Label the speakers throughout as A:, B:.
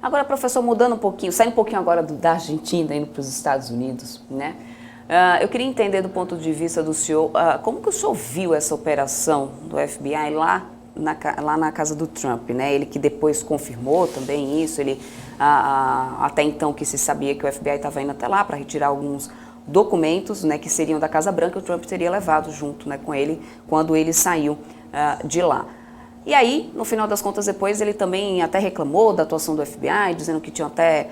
A: Agora, professor, mudando um pouquinho, saindo um pouquinho agora da Argentina, indo para os Estados Unidos, né? Eu queria entender do ponto de vista do senhor, como que o senhor viu essa operação do FBI lá na casa do Trump, né? Ele que depois confirmou também isso, ele até então que se sabia que o FBI estava indo até lá para retirar alguns documentos, né, que seriam da Casa Branca, o Trump teria levado junto, né, com ele quando ele saiu de lá. E aí, no final das contas, depois ele também até reclamou da atuação do FBI, dizendo que tinham até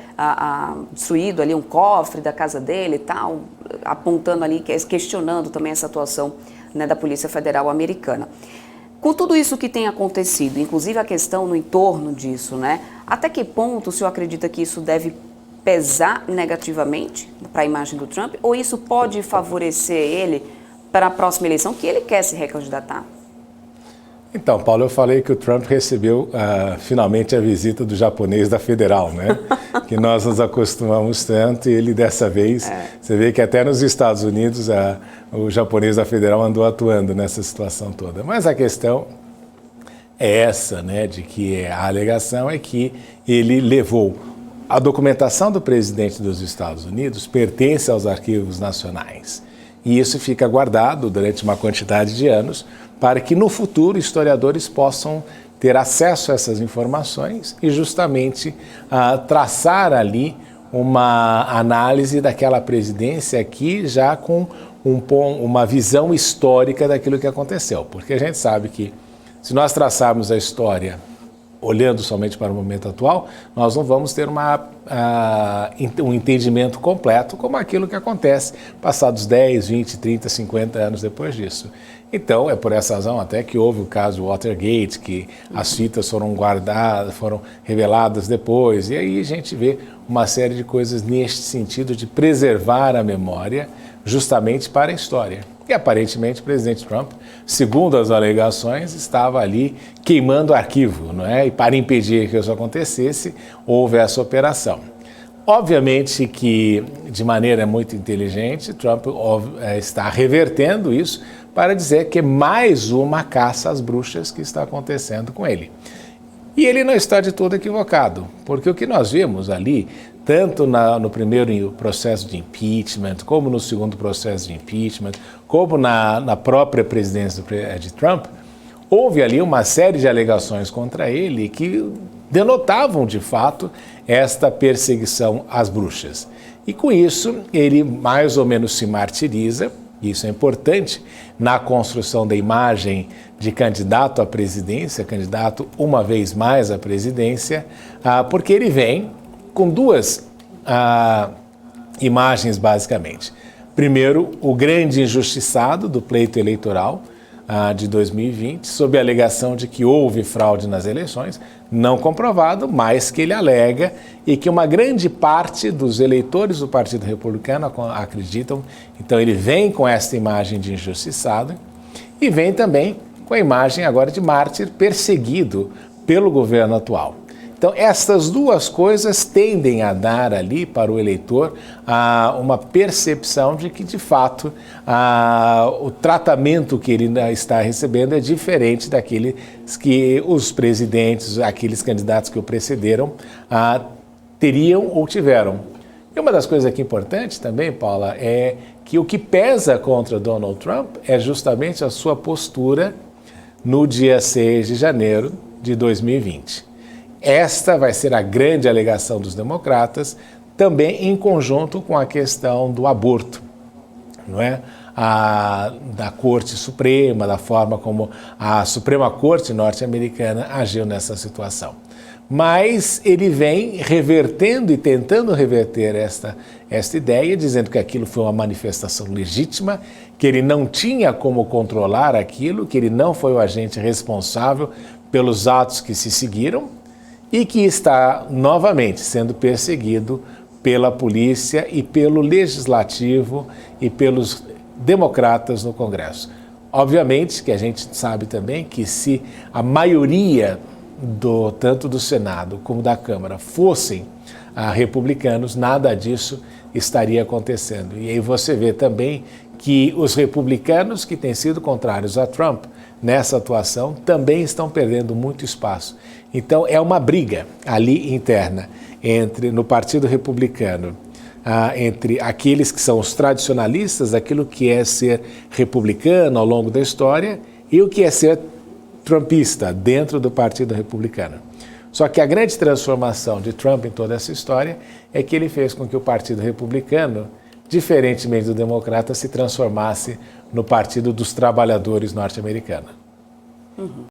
A: destruído ali um cofre da casa dele e tal, apontando ali, questionando também essa atuação, né, da Polícia Federal Americana. Com tudo isso que tem acontecido, inclusive a questão no entorno disso, né, até que ponto o senhor acredita que isso deve pesar negativamente para a imagem do Trump, ou isso pode favorecer ele para a próxima eleição, que ele quer se recandidatar?
B: Então, Paulo, eu falei que o Trump recebeu finalmente a visita do japonês da Federal, né? Que nós nos acostumamos tanto e ele dessa vez, você vê que até nos Estados Unidos o japonês da Federal andou atuando nessa situação toda. Mas a questão é essa, né? De que a alegação é que ele levou a documentação do presidente dos Estados Unidos pertence aos arquivos nacionais. E isso fica guardado durante uma quantidade de anos para que no futuro historiadores possam ter acesso a essas informações e justamente traçar ali uma análise daquela presidência aqui já com uma visão histórica daquilo que aconteceu. Porque a gente sabe que se nós traçarmos a história olhando somente para o momento atual, nós não vamos ter um entendimento completo como aquilo que acontece passados 10, 20, 30, 50 anos depois disso. Então, é por essa razão até que houve o caso Watergate, que as fitas foram guardadas, foram reveladas depois, e aí a gente vê uma série de coisas neste sentido de preservar a memória justamente para a história. E aparentemente o presidente Trump, segundo as alegações, estava ali queimando arquivo, não é? E para impedir que isso acontecesse, houve essa operação. Obviamente que, de maneira muito inteligente, Trump está revertendo isso para dizer que é mais uma caça às bruxas que está acontecendo com ele. E ele não está de todo equivocado, porque o que nós vimos ali, tanto no primeiro processo de impeachment, como no segundo processo de impeachment, como na própria presidência de Trump, houve ali uma série de alegações contra ele que denotavam, de fato, esta perseguição às bruxas. E com isso, ele mais ou menos se martiriza, e isso é importante, na construção da imagem de candidato à presidência, candidato uma vez mais à presidência, porque ele vem com duas imagens, basicamente. Primeiro, o grande injustiçado do pleito eleitoral de 2020, sob a alegação de que houve fraude nas eleições, não comprovado, mas que ele alega e que uma grande parte dos eleitores do Partido Republicano acreditam. Então ele vem com esta imagem de injustiçado e vem também com a imagem agora de mártir perseguido pelo governo atual. Então, estas duas coisas tendem a dar ali para o eleitor uma percepção de que, de fato, o tratamento que ele está recebendo é diferente daqueles que os presidentes, aqueles candidatos que o precederam, teriam ou tiveram. E uma das coisas aqui importantes também, Paula, é que o que pesa contra Donald Trump é justamente a sua postura no dia 6 de janeiro de 2020. Esta vai ser a grande alegação dos democratas, também em conjunto com a questão do aborto, não é? Da Corte Suprema, da forma como a Suprema Corte norte-americana agiu nessa situação. Mas ele vem revertendo e tentando reverter esta ideia, dizendo que aquilo foi uma manifestação legítima, que ele não tinha como controlar aquilo, que ele não foi o agente responsável pelos atos que se seguiram, e que está novamente sendo perseguido pela polícia e pelo legislativo e pelos democratas no Congresso. Obviamente que a gente sabe também que se a maioria tanto do Senado como da Câmara fossem republicanos, nada disso estaria acontecendo. E aí você vê também que os republicanos que têm sido contrários a Trump nessa atuação também estão perdendo muito espaço. Então é uma briga ali interna no Partido Republicano, entre aqueles que são os tradicionalistas, aquilo que é ser republicano ao longo da história, e o que é ser trumpista dentro do Partido Republicano. Só que a grande transformação de Trump em toda essa história é que ele fez com que o Partido Republicano, diferentemente do democrata, se transformasse no Partido dos Trabalhadores norte-americano.